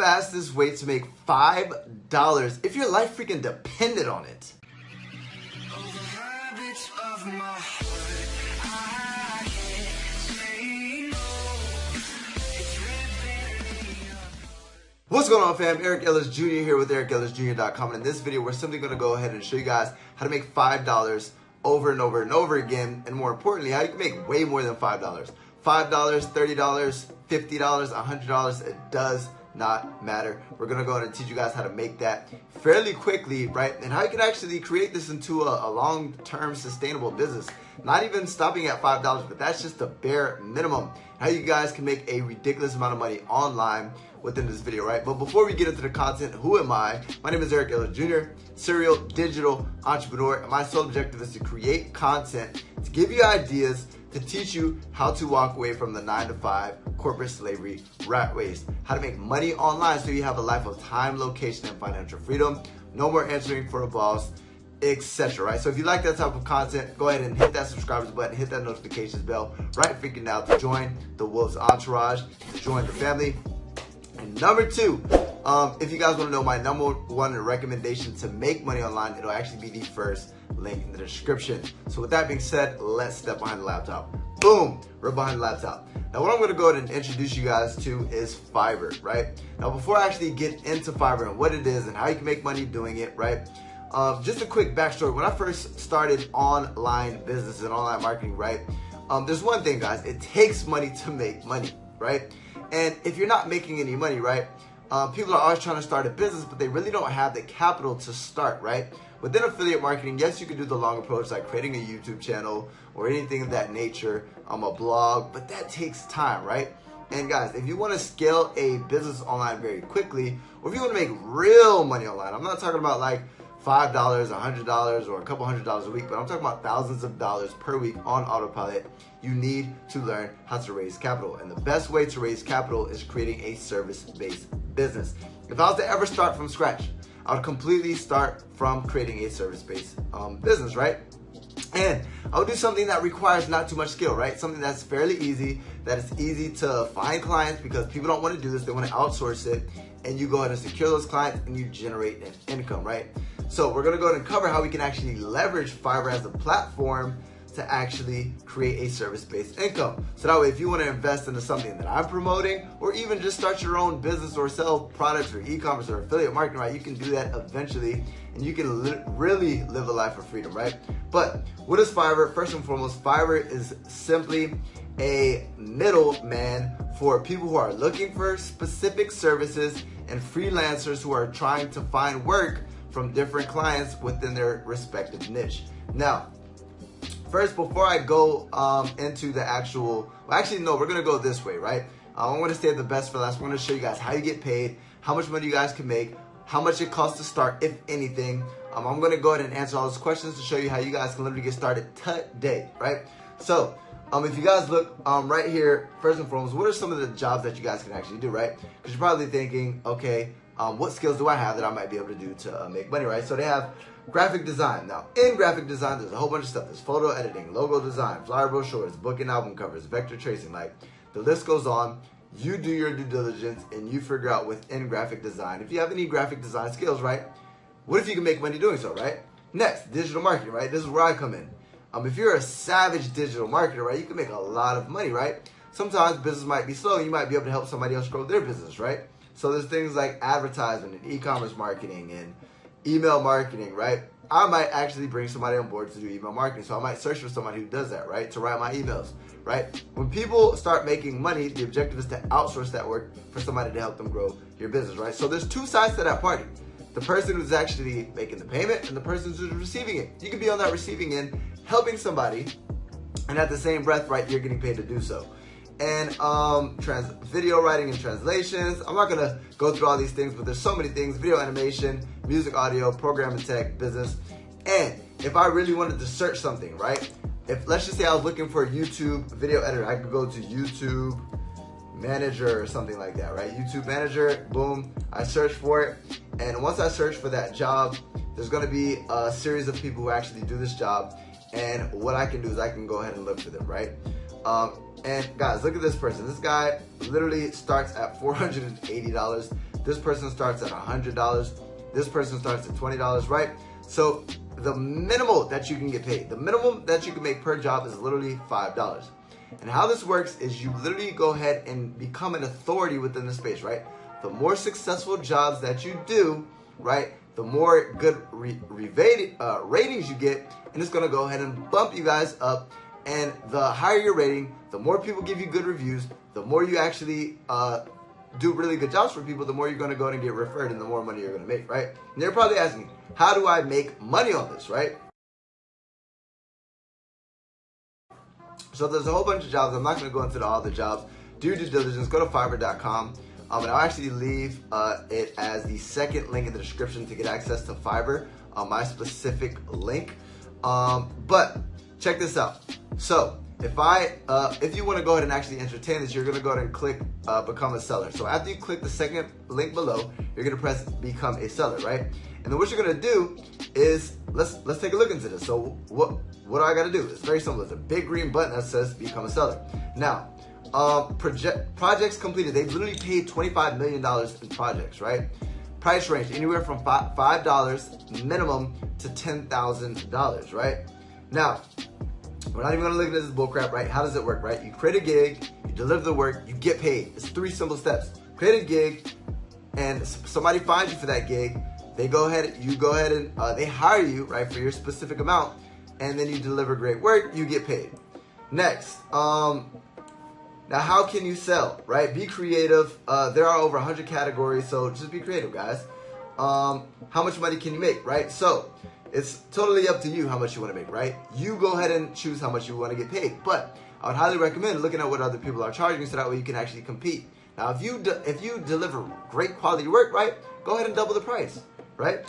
fastest way to make $5 if your life freaking depended on it. What's going on, fam? Eric Ellis Jr. here with EricEllisJr.com, and in this video we're simply going to go ahead and show you guys how to make $5 over and over and over again, and more importantly, how you can make way more than $5. $5, $30, $50, $100, it does not matter. We're going to go ahead and teach you guys how to make that fairly quickly, right? And how you can actually create this into a long-term sustainable business. Not even stopping at $5, but that's just the bare minimum. How you guys can make a ridiculous amount of money online within this video, right? But before we get into the content, who am I? My name is Eric Ellis Jr., serial digital entrepreneur, and my sole objective is to create content to give you ideas to teach you how to walk away from the 9-to-5 corporate slavery rat race, how to make money online so you have a life of time, location, and financial freedom, no more answering for a boss, etc. Right? So if you like that type of content, go ahead and hit that subscribers button, hit that notifications bell right freaking now to join the Wolves Entourage, to join the family. And number two, if you guys want to know my number one recommendation to make money online, it'll actually be the first link in the description. So with that being said, let's step behind the laptop. Boom, we're behind the laptop. Now what I'm going to go ahead and introduce you guys to is Fiverr, right? Now before I actually get into Fiverr and what it is and how you can make money doing it, right? Just a quick backstory. When I first started online business and online marketing, right? There's one thing, guys, it takes money to make money, right? And if you're not making any money, right? People are always trying to start a business, but they really don't have the capital to start, right? Within affiliate marketing, yes, you can do the long approach like creating a YouTube channel or anything of that nature, a blog, but that takes time, right? And guys, if you want to scale a business online very quickly, or if you want to make real money online, I'm not talking about like $5, $100, or a couple $100 a week, but I'm talking about thousands of dollars per week on autopilot. You need to learn how to raise capital. And the best way to raise capital is creating a service-based business. If I was to ever start from scratch, I would completely start from creating a service-based business, right? And I would do something that requires not too much skill, right? Something that's fairly easy, that is easy to find clients because people don't want to do this, they want to outsource it, and you go ahead and secure those clients and you generate an income, right? So we're going to go ahead and cover how we can actually leverage Fiverr as a platform to actually create a service-based income. So that way, if you want to invest into something that I'm promoting, or even just start your own business or sell products or e-commerce or affiliate marketing, right? You can do that eventually, and you can really live a life of freedom, right? But what is Fiverr? First and foremost, Fiverr is simply a middleman for people who are looking for specific services and freelancers who are trying to find work from different clients within their respective niche. Now, first, before I go into the actual, well, actually, no, we're going to go this way, right? I'm going to save the best for last. We're going to show you guys how you get paid, how much money you guys can make, how much it costs to start, if anything. I'm going to go ahead and answer all those questions to show you how you guys can literally get started today, right? So, if you guys look right here, first and foremost, what are some of the jobs that you guys can actually do, right? Because you're probably thinking, okay, what skills do I have that I might be able to do to make money, right? So they have graphic design. Now, in graphic design, there's a whole bunch of stuff. There's photo editing, logo design, flyer brochures, book and album covers, vector tracing, like the list goes on. You do your due diligence and you figure out within graphic design, if you have any graphic design skills, right? What if you can make money doing so, right? Next, digital marketing, right? This is where I come in. If you're a savage digital marketer, right, you can make a lot of money, right? Sometimes business might be slow. You might be able to help somebody else grow their business, right? So there's things like advertisement and e-commerce marketing and email marketing, right? I might actually bring somebody on board to do email marketing. So I might search for somebody who does that, right? To write my emails, right? When people start making money, the objective is to outsource that work for somebody to help them grow your business, right? So there's two sides to that party. The person who's actually making the payment and the person who's receiving it. You can be on that receiving end, helping somebody, and at the same breath, right, you're getting paid to do so. And video writing and translations. I'm not gonna go through all these things, but there's so many things: video animation, music, audio, programming tech, business. And if I really wanted to search something, right? If let's just say I was looking for a YouTube video editor, I could go to YouTube Manager or something like that, right? YouTube Manager, boom, I search for it. And once I search for that job, there's gonna be a series of people who actually do this job. And what I can do is I can go ahead and look for them, right? And guys, look at this person. This guy literally starts at $480. This person starts at $100. This person starts at $20, right? So the minimum that you can get paid, the minimum that you can make per job is literally $5. And how this works is you literally go ahead and become an authority within the space, right? The more successful jobs that you do, right, the more good ratings you get, and it's gonna go ahead and bump you guys up. And the higher your rating, the more people give you good reviews, the more you actually do really good jobs for people, the more you're gonna go and get referred, and the more money you're gonna make, right? And they're probably asking, how do I make money on this, right? So there's a whole bunch of jobs. I'm not gonna go into all the jobs. Do your due diligence, go to Fiverr.com. And I'll actually leave it as the second link in the description to get access to Fiverr, my specific link. But check this out. So if you want to go ahead and actually entertain this, you're going to go ahead and click become a seller. So after you click the second link below, you're going to press become a seller, right? And then what you're going to do is let's take a look into this. So what do I got to do? It's very simple. It's a big green button that says become a seller. Now, projects completed. They've literally paid $25 million in projects, right? Price range anywhere from $5 minimum to $10,000, right? Now, we're not even gonna look at this as bullcrap, right? How does it work, right? You create a gig, you deliver the work, you get paid. It's 3 simple steps. Create a gig, and somebody finds you for that gig. You go ahead and they hire you, right, for your specific amount, and then you deliver great work, you get paid. Next, now how can you sell, right? Be creative. There are over 100 categories, so just be creative, guys. How much money can you make, right? So it's totally up to you how much you want to make, right? You go ahead and choose how much you want to get paid. But I would highly recommend looking at what other people are charging, so that way you can actually compete. Now, if you deliver great quality work, right, go ahead and double the price, right?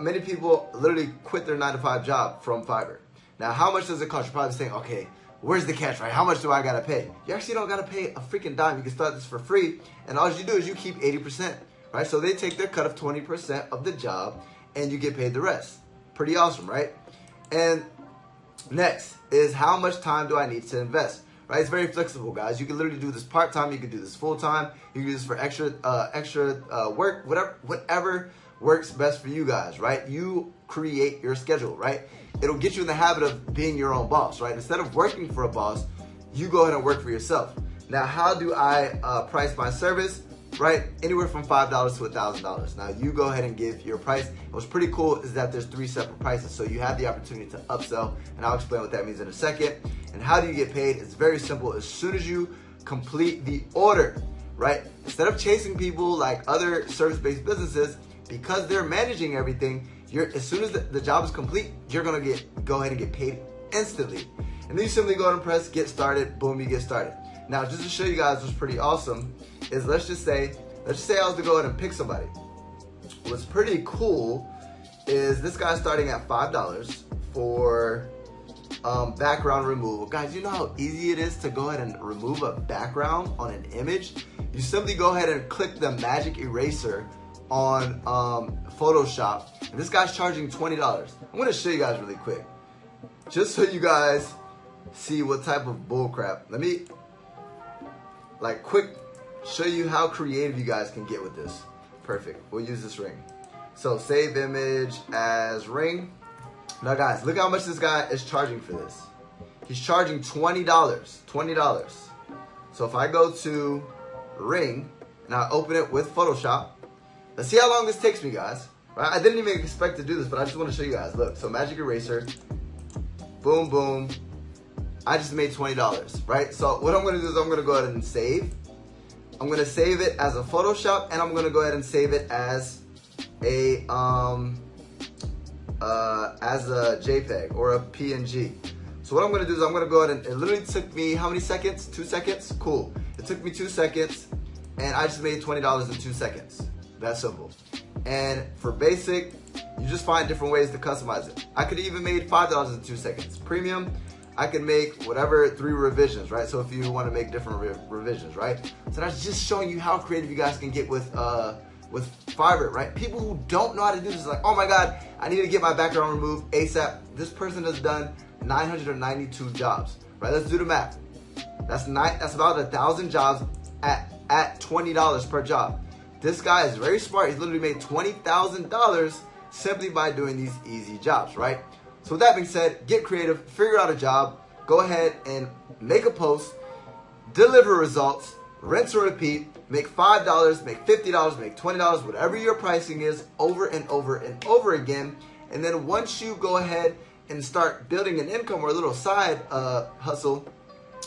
Many people literally quit their 9-to-5 job from Fiverr. Now, how much does it cost? You're probably saying, okay, where's the catch, right? How much do I gotta pay? You actually don't gotta pay a freaking dime. You can start this for free, and all you do is you keep 80%, right? So they take their cut of 20% of the job, and you get paid the rest. Pretty awesome, right? And next is how much time do I need to invest, right? It's very flexible, guys. You can literally do this part-time. You can do this full-time. You can do this for extra work, whatever works best for you guys, right? You create your schedule, right? It'll get you in the habit of being your own boss, right? Instead of working for a boss, you go ahead and work for yourself. Now, how do I price my service, right? Anywhere from $5 to $1,000. Now, you go ahead and give your price. What's pretty cool is that there's 3 separate prices, so you have the opportunity to upsell, and I'll explain what that means in a second. And how do you get paid? It's very simple. As soon as you complete the order, right? Instead of chasing people like other service-based businesses, because they're managing everything, as soon as the job is complete, you're gonna go ahead and get paid instantly. And then you simply go ahead and press get started, boom, you get started. Now, just to show you guys what's pretty awesome is let's just say I was to go ahead and pick somebody. What's pretty cool is this guy's starting at $5 for background removal. Guys, you know how easy it is to go ahead and remove a background on an image? You simply go ahead and click the magic eraser on Photoshop, and this guy's charging $20. I'm gonna show you guys really quick, just so you guys see what type of bullcrap. Let me quick show you how creative you guys can get with this. Perfect. We'll use this ring. So save image as ring. Now, guys, look how much this guy is charging for this. He's charging $20. $20. So if I go to ring and I open it with Photoshop, let's see how long this takes me, guys. Right? I didn't even expect to do this, but I just want to show you guys. Look, so magic eraser, boom, boom. I just made $20, right? So what I'm going to do is I'm going to go ahead and save. I'm going to save it as a Photoshop, and I'm going to go ahead and save it as a JPEG or a PNG. So what I'm going to do is I'm going to go ahead and it literally took me how many seconds? 2 seconds? Cool. It took me 2 seconds, and I just made $20 in 2 seconds. That's simple. And for basic, you just find different ways to customize it. I could even made $5 in 2 seconds. Premium, I can make whatever 3 revisions, right? So if you want to make different revisions, right? So that's just showing you how creative you guys can get with Fiverr, right? People who don't know how to do this, like, oh my God, I need to get my background removed ASAP. This person has done 992 jobs, right? Let's do the math. That's about 1,000 jobs at at $20 per job. This guy is very smart. He's literally made $20,000 simply by doing these easy jobs, right? So with that being said, get creative, figure out a job, go ahead and make a post, deliver results, rinse and repeat, make $5, make $50, make $20, whatever your pricing is, over and over and over again. And then once you go ahead and start building an income or a little side hustle,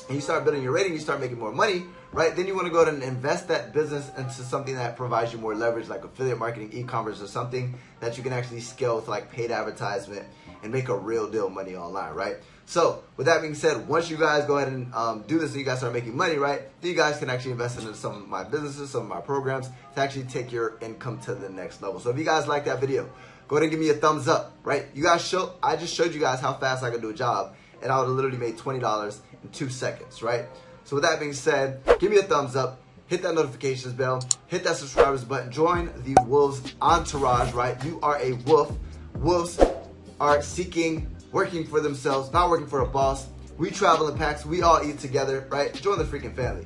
and you start building your rating, you start making more money, right? Then you want to go ahead and invest that business into something that provides you more leverage, like affiliate marketing, e-commerce, or something that you can actually scale with, like paid advertisement, and make a real deal money online, right? So with that being said, once you guys go ahead and do this and you guys start making money, right, then you guys can actually invest into some of my businesses, some of my programs to actually take your income to the next level. So if you guys like that video, go ahead and give me a thumbs up, right? You guys I just showed you guys how fast I can do a job, and I would have literally made $20 in 2 seconds, right? So with that being said, give me a thumbs up, hit that notifications bell, hit that subscribers button, join the Wolves entourage, right? You are a wolf. Wolves are working for themselves, not working for a boss. We travel in packs, we all eat together, right? Join the freaking family.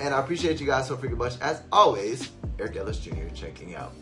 And I appreciate you guys so freaking much. As always, Eric Ellis Jr. checking out.